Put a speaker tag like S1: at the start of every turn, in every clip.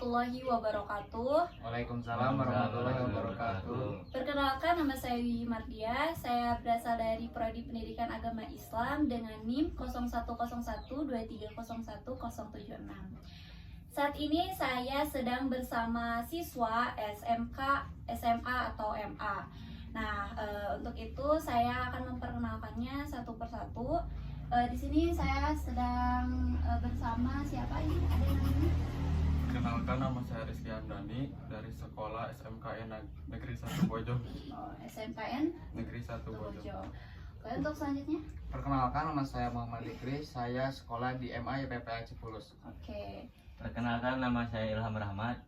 S1: warahmatullahi wabarakatuh.
S2: Waalaikumsalam warahmatullahi wabarakatuh.
S1: Perkenalkan, nama saya Wiwi Mardia. Saya berasal dari Prodi Pendidikan Agama Islam dengan NIM 010123010076. Saat ini saya sedang bersama siswa SMK, SMA atau MA. Nah, untuk itu saya akan memperkenalkannya satu persatu. Di sini saya sedang bersama siapa ini? Ada yang namanya?
S2: Kenalkan, nama saya Rizky Andani dari sekolah SMKN Negeri 1 Bojong.
S1: SMKN
S2: Negeri 1 Bojong.
S1: Oke, untuk selanjutnya?
S3: Perkenalkan, nama saya Muhammad Ikri, saya sekolah di MA YPPA Cipulus.
S1: Oke.
S4: Perkenalkan, nama saya Ilham Rahmat.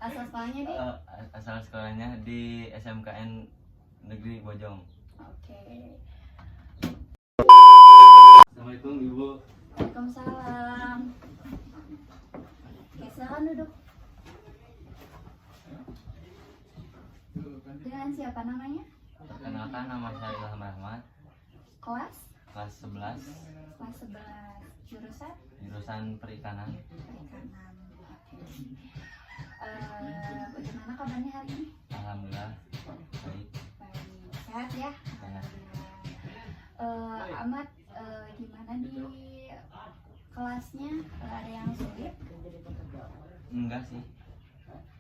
S1: Asal sekolahnya di?
S4: Asal sekolahnya di SMKN Negeri Bojong.
S1: Oke.
S4: Assalamualaikum Ibu.
S1: Waalaikumsalam. Oke, silakan duduk. Dengan siapa namanya?
S4: Perkenalkan, nama saya Ilham Rahmat.
S1: Kelas?
S4: Kelas 11,
S1: Kelas 11. Jurusan?
S4: jurusan perikanan.
S1: Perikanan. Oke. Bagaimana kabarnya hari ini?
S4: Alhamdulillah baik.
S1: Baik. Sehat ya?
S4: Sehat.
S1: Ahmad, gimana di kelasnya? Ada yang sulit?
S4: Enggak sih,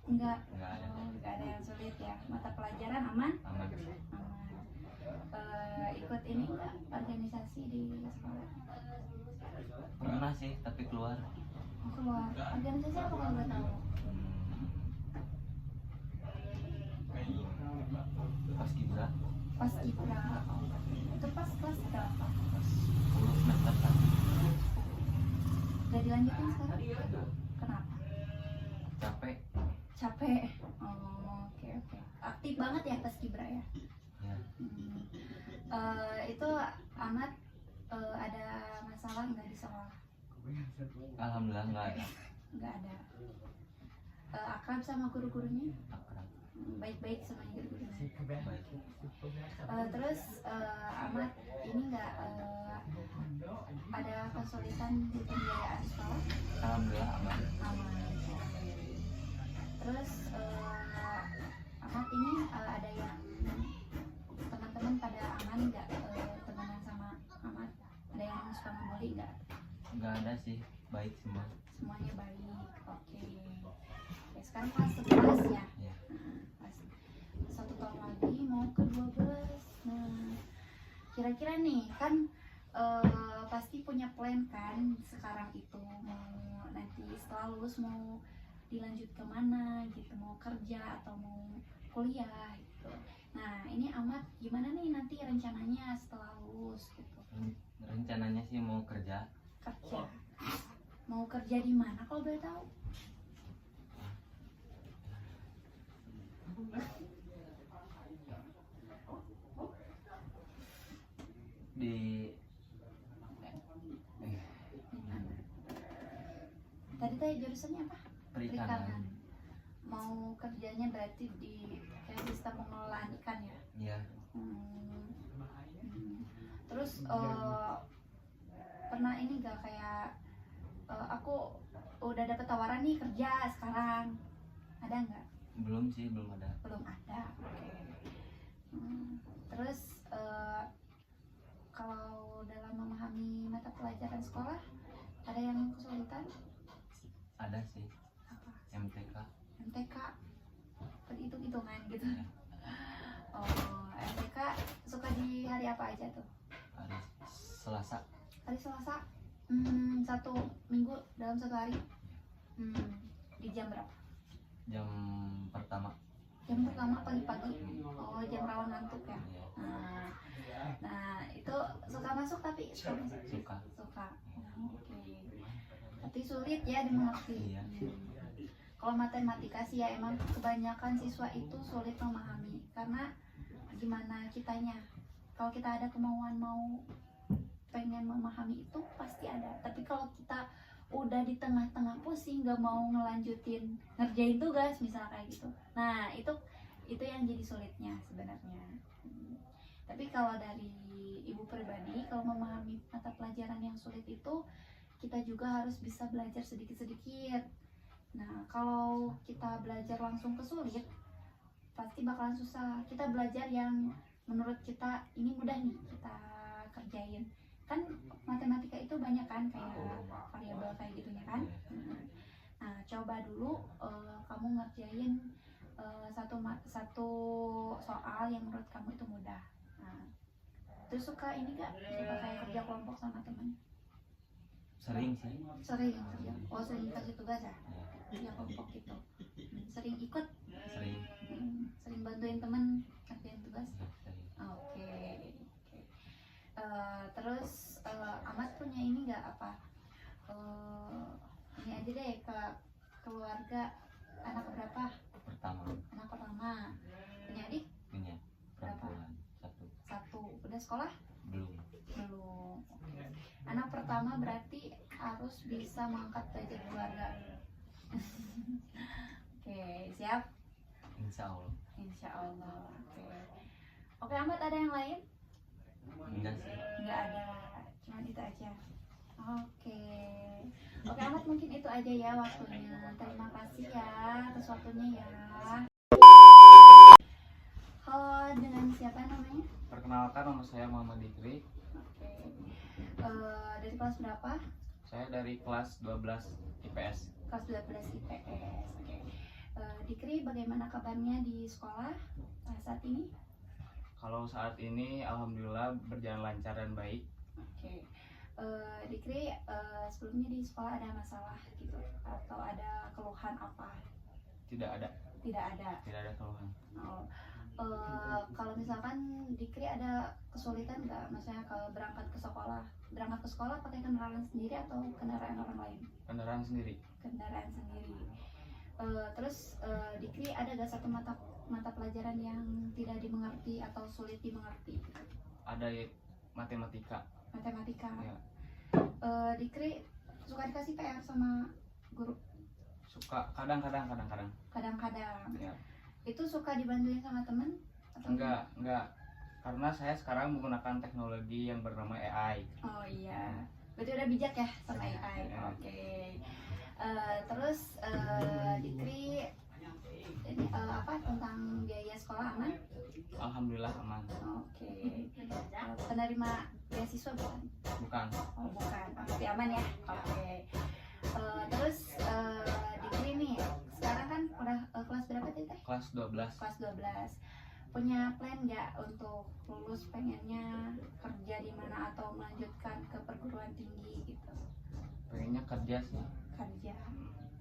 S1: Enggak.
S4: enggak ada.
S1: Enggak ada yang sulit ya. Mata pelajaran aman?
S4: Aman.
S1: Aman. Ikut ini enggak organisasi di sekolah?
S4: Pernah sih, tapi keluar.
S1: Oh, keluar. Organisasi apa kalau nggak tahu?
S4: Pas kibra,
S1: Pas Ibra. Itu pas kelas berapa?
S4: pas 10 semester 1.
S1: Gak dilanjutin sekarang? Kenapa?
S4: Capek.
S1: Capek. Oh, oke. Aktif banget ya pas Ibra ya?
S4: Ya.
S1: Itu Ahmad ada masalah nggak di sekolah?
S4: Alhamdulillah enggak ada.
S1: Nggak ada. Akrab sama guru-gurunya?
S4: Akrab.
S1: Baik-baik sama guru-gurunya.
S4: Baik.
S1: Terus Ahmad ini nggak ada kesulitan di pembiayaan sekolah?
S4: Alhamdulillah aman.
S1: Aman. Terus Ahmad ini ada yang teman-teman pada aman nggak temenan sama Ahmad? Ada yang suka ngebully nggak?
S4: Enggak ada sih, baik semua.
S1: Semuanya baik. Oke. Oke, sekarang kelas 11 ya.
S4: Ya.
S1: Pas 1 tahun lagi mau ke 12. Nah, kira-kira nih kan pasti punya plan kan sekarang itu mau nanti setelah lulus mau dilanjut kemana gitu, mau kerja atau mau kuliah gitu. Nah, ini Ahmad gimana nih nanti rencananya setelah lulus gitu?
S4: Rencananya sih mau kerja.
S1: Kerja. Mau kerja di mana kalau boleh tahu?
S4: Di
S1: Tadi jurusannya apa?
S4: perikanan.
S1: Mau kerjanya berarti di kayak sistem pengelolaan ikan ya?
S4: Iya.
S1: Terus pernah ini gak kayak aku udah dapet tawaran nih kerja sekarang, ada nggak?
S4: Belum sih, belum ada.
S1: Belum ada. Oke. Terus kalau dalam memahami mata pelajaran sekolah ada yang kesulitan?
S4: Ada sih,
S1: Apa?
S4: MTK.
S1: MTK hitung-hitungan gitu.
S4: Ya.
S1: Oh, MTK suka di hari apa aja tuh?
S4: Hari Selasa.
S1: Hari Selasa. Satu minggu dalam satu hari. Di jam berapa?
S4: Jam pertama.
S1: Jam pertama pagi-pagi. Oh, jam rawan ngantuk ya.
S4: Ya.
S1: Nah, itu suka masuk tapi suka masuk.
S4: Suka.
S1: Suka. Oke. Tapi sulit ya dimengerti.
S4: Iya.
S1: Kalau matematika sih ya emang kebanyakan siswa itu sulit memahami karena gimana kitanya. Kalau kita ada kemauan mau pengen memahami itu pasti ada. Tapi kalau kita udah di tengah-tengah pusing nggak mau ngelanjutin ngerjain tugas misal kayak gitu. Nah, itu yang jadi sulitnya sebenarnya. Tapi kalau dari ibu pribadi, kalau memahami mata pelajaran yang sulit itu kita juga harus bisa belajar sedikit-sedikit. Nah, kalau kita belajar langsung ke sulit, pasti bakalan susah. Kita belajar yang menurut kita ini mudah nih, kita kerjain. Kan matematika itu banyak kan, kayak variabel kayak gitunya kan. Nah, coba dulu kamu ngerjain satu soal yang menurut kamu itu mudah. Nah, terus suka ini gak? Suka kayak kerja kelompok sama temen?
S4: Sering sih.
S1: Sering kerja. Oh, sering kasih tugas ya? Kerja kelompok gitu. Sering ikut?
S4: Sering.
S1: Sering bantuin temen kerjain tugas?
S4: Sering.
S1: Oke. Terus Ahmad punya ini nggak apa? Ini aja deh, ke keluarga anak berapa? Anak pertama. Punya adik?
S4: Punya perempuan
S1: Satu. Udah sekolah?
S4: belum.
S1: Belum. Oke. Anak pertama berarti harus bisa mengangkat derajat keluarga. Oke, siap?
S4: Insya Allah.
S1: Insya Allah. Oke, Ahmad ada yang lain?
S4: Enggak sih.
S1: Nggak ada, cuma itu aja. Oke, Ahmad mungkin itu aja ya waktunya. Terima kasih ya atas waktunya ya. Halo, dengan siapa namanya?
S3: Perkenalkan, nama saya Muhammad Dikri.
S1: Oke. Dari kelas berapa?
S3: Saya dari kelas 12 IPS.
S1: Kelas 12 IPS. Oke. Dikri, bagaimana kabarnya di sekolah saat ini?
S3: Kalau saat ini alhamdulillah berjalan lancar dan baik.
S1: Oke. Dikri, sebelumnya di sekolah ada masalah gitu atau ada keluhan apa?
S3: Tidak ada keluhan.
S1: Oh. Kalau misalkan Dikri ada kesulitan nggak, maksudnya kalau berangkat ke sekolah pakai kendaraan sendiri atau kendaraan orang lain?
S3: Kendaraan sendiri.
S1: Terus Dikri ada gak satu mata pelajaran yang tidak dimengerti atau sulit dimengerti?
S3: Ada matematika. Ya.
S1: Dikri suka dikasih PR sama guru?
S3: Suka kadang-kadang.
S1: Kadang-kadang.
S3: Ya.
S1: Itu suka dibantuin sama temen? Atau
S3: Enggak. Karena saya sekarang menggunakan teknologi yang bernama AI.
S1: Oh iya, berarti udah bijak ya sama AI.
S3: Ya.
S1: Oke. Terus Dikri ini apa tentang biaya sekolah aman?
S3: Alhamdulillah aman.
S1: Oke. Penerima beasiswa bukan?
S3: Bukan.
S1: Oh bukan, tapi aman ya. Oke. Terus Dikri nih sekarang kan udah kelas berapa tadi teh?
S3: Kelas 12.
S1: Kelas 12. Punya plan nggak untuk lulus, pengennya kerja di mana atau melanjutkan ke perguruan tinggi gitu?
S3: Pengennya kerja sih.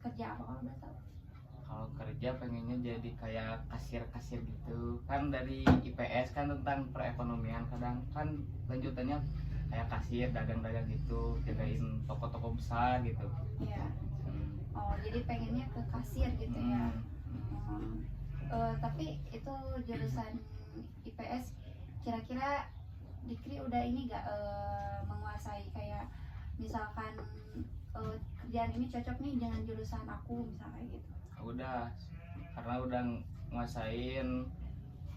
S1: Kerja apa kalau udah tahu?
S3: Kalau kerja pengennya jadi kayak kasir gitu. Kan dari IPS kan tentang perekonomian, kadang kan lanjutannya kayak kasir, dagang-dagang gitu, jagain toko-toko besar gitu.
S1: Iya. Oh, jadi pengennya ke kasir gitu ya. Tapi itu jurusan IPS, kira-kira Dikri udah ini gak menguasai kayak misalkan kerjaan ini cocok nih dengan jurusan aku misalnya gitu?
S3: Udah, karena udah nguasain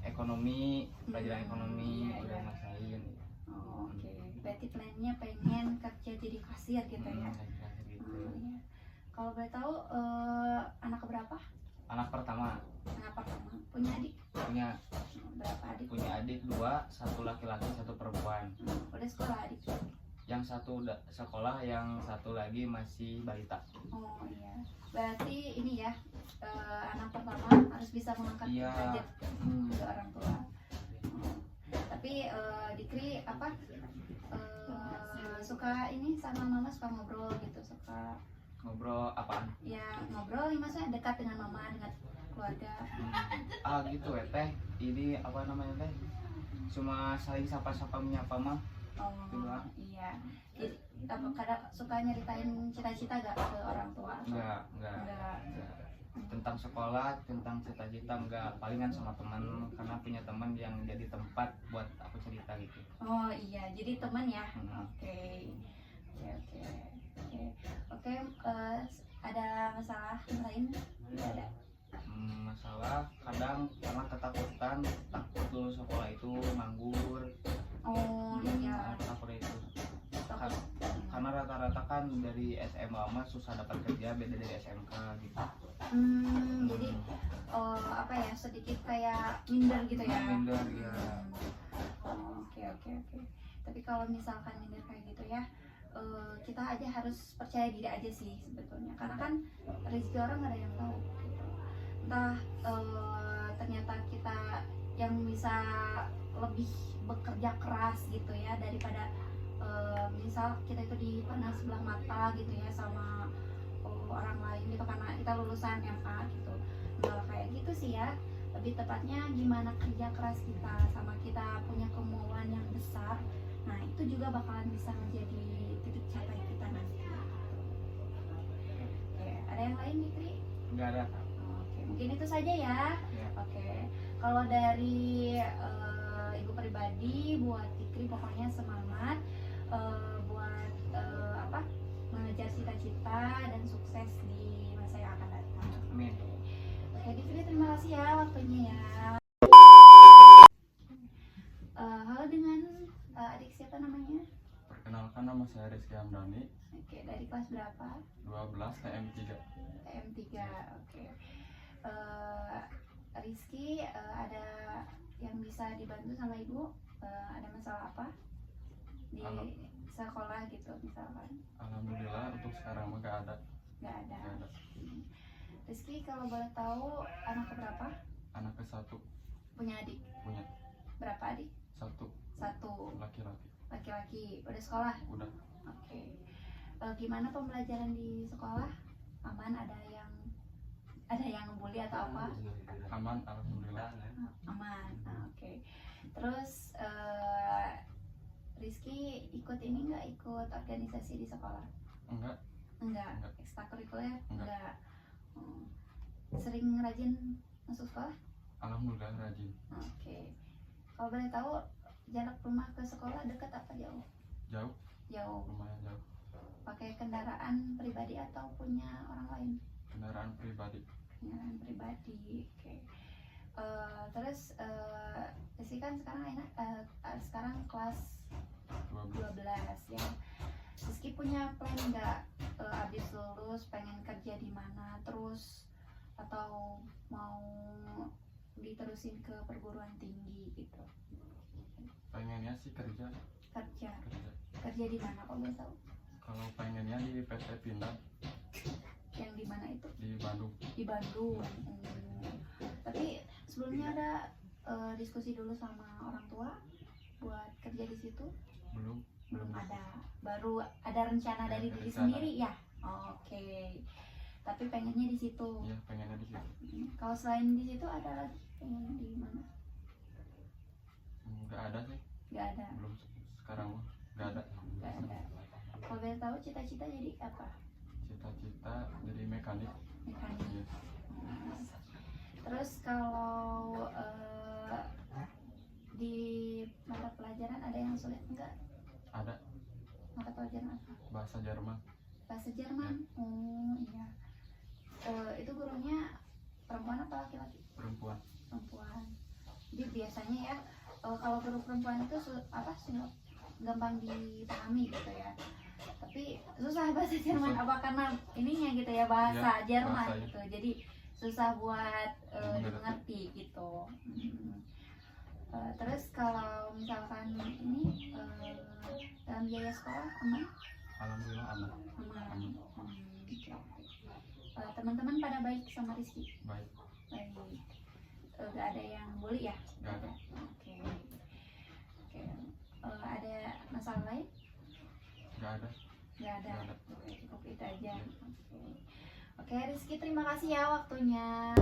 S3: ekonomi, pelajaran ekonomi,
S1: Iya,
S3: udah
S1: iya.
S3: nguasain.
S1: Oh, oke. Berarti plannya pengen kerja jadi kasir gitu ya?
S3: Kasir gitu.
S1: Iya. Kalau boleh tahu anak keberapa?
S3: Anak pertama.
S1: Anak pertama. Punya adik?
S3: Punya
S1: Berapa adik?
S3: adik 2, satu laki-laki, satu perempuan.
S1: Udah sekolah adik?
S3: Yang satu udah sekolah, yang satu lagi masih balita.
S1: Oh iya. Berarti ini ya, anak pertama harus bisa mengangkat
S3: Iya.
S1: derajat ke orang tua. Tapi Dikri apa? Suka ini sama mama, suka ngobrol gitu, suka
S3: Ngobrol apaan?
S1: ya ngobrol, maksudnya dekat dengan mama, dengan keluarga.
S3: Gitu ya teh. Ini apa namanya teh? Cuma saling sapa-sapa menyapa mah.
S1: Oh
S3: Doang.
S1: iya. Jadi kadang suka nyeritain cita-cita gak ke orang tua?
S3: Enggak.
S1: Enggak.
S3: Tentang sekolah, tentang cita-cita enggak, palingan sama teman, karena punya teman yang jadi tempat buat aku cerita gitu.
S1: Oh iya, jadi teman ya.
S3: Hmm.
S1: Oke. Ada masalah lain? Tidak ada.
S3: Masalah kadang karena ketakutan, takut lulus sekolah itu nganggur.
S1: Oh iya.
S3: Takut itu.
S1: Takut.
S3: Karena rata-rata kan dari dari SMA mah susah dapat kerja, beda dari SMK gitu.
S1: Jadi apa ya, sedikit kayak minder gitu ya.
S3: Minder ya.
S1: Oke oke oke. Tapi kalau misalkan minder kayak gitu ya, kita aja harus percaya diri aja sih sebetulnya, karena kan rezeki orang nggak ada yang tahu gitu. Entah ternyata kita yang bisa lebih bekerja keras gitu ya daripada misal kita itu dipandang sebelah mata gitu ya sama orang lain gitu karena kita lulusan MA gitu. Nggak kayak gitu sih ya, lebih tepatnya gimana kerja keras kita sama kita punya kemauan yang besar. Nah itu juga bakalan bisa menjadi titik capai kita nanti. Oke, ada yang lain nih Tri?
S3: Nggak ada.
S1: Oke, mungkin itu saja ya.
S3: Ya.
S1: Oke, kalau dari ibu pribadi buat Fikri pokoknya semangat buat apa mengejar cita-cita dan sukses di masa yang akan datang.
S3: Amin.
S1: Oke, Fikri terima kasih ya waktunya ya. Halo, dengan adik siapa namanya?
S2: Perkenalkan, nama saya Rizky Hamdani,
S1: Oke, dari kelas berapa?
S2: 12 TM3.
S1: TM3. Oke. Rizky, ada yang bisa dibantu sama ibu? Ada masalah apa di
S2: Halo.
S1: sekolah gitu misalkan?
S2: Alhamdulillah untuk sekarang mah gak ada.
S1: Nggak ada.
S2: Gak ada.
S1: Rizky, kalau boleh tahu anak keberapa?
S2: Anak ke satu,
S1: Punya adik?
S2: punya
S1: Berapa adik?
S2: satu,
S1: Satu.
S2: laki-laki.
S1: Laki-laki. Udah sekolah?
S2: Udah.
S1: Oke. Gimana pembelajaran di sekolah? Aman? Ada yang ngebully atau apa?
S2: Aman, alhamdulillah.
S1: Aman. Nah, oke. Terus Rizky ikut ini nggak, ikut organisasi di sekolah?
S2: Enggak.
S1: Enggak.
S2: Enggak.
S1: Ekstrakurikuler?
S2: Enggak.
S1: Hmm. Sering rajin masuk sekolah?
S2: Alhamdulillah rajin.
S1: Oke. Kalau boleh tahu jarak rumah ke sekolah dekat apa jauh?
S2: Jauh,
S1: Jauh.
S2: lumayan jauh.
S1: Pakai kendaraan pribadi atau punya orang lain?
S2: Kendaraan pribadi.
S1: Kendaraan pribadi. Oke. Terus Rizky kan sekarang kelas 12 ya. Rizky punya plan nggak abis lulus pengen kerja di mana terus, atau mau diterusin ke perguruan tinggi gitu?
S2: Pengennya sih kerja.
S1: Kerja di mana kalau boleh tahu?
S2: Kalau pengennya di PT Pindad
S1: Yang di mana itu?
S2: di Bandung.
S1: Di Bandung. Tapi sebelumnya ada diskusi dulu sama orang tua buat kerja di situ?
S2: Belum
S1: Ada. Baru ada rencana
S2: Ya,
S1: dari diri
S2: rencana.
S1: sendiri ya? Oke. Tapi pengennya di situ.
S2: Iya, pengennya di situ.
S1: Kalau selain di situ ada lagi pengen di mana?
S2: Nggak ada sih,
S1: Gak ada.
S2: belum sekarang mah nggak ada.
S1: Gak ada. Kalau boleh tahu cita-cita jadi apa?
S2: Cita-cita jadi mekanik.
S1: Mekanik.
S2: Iya.
S1: Terus kalau di mata pelajaran ada yang sulit enggak?
S2: Ada
S1: Mata pelajaran apa?
S2: bahasa Jerman.
S1: Bahasa Jerman. Oh iya. Itu gurunya perempuan apa laki-laki?
S2: Perempuan.
S1: Perempuan. Jadi biasanya ya kalau guru perempuan itu gampang dipahami gitu ya. Tapi susah bahasa Jerman,
S2: Susah.
S1: apa karena ininya gitu ya, bahasa
S2: Ya,
S1: Jerman
S2: bahasanya.
S1: gitu. Jadi susah buat
S2: Mengerti.
S1: dimengerti gitu. Terus kalau misalkan ini dalam biaya sekolah aman?
S2: Alhamdulillah aman.
S1: Aman. Oke. Teman-teman pada baik sama Rizky?
S2: Baik.
S1: Baik. Gak ada yang bully ya?
S2: Gak ada.
S1: Oke. Ada masalah lain?
S2: Gak ada.
S1: Gak ada.
S2: Gak ada.
S1: Oke, cukup itu aja. Oke. Rizky, terima kasih ya waktunya.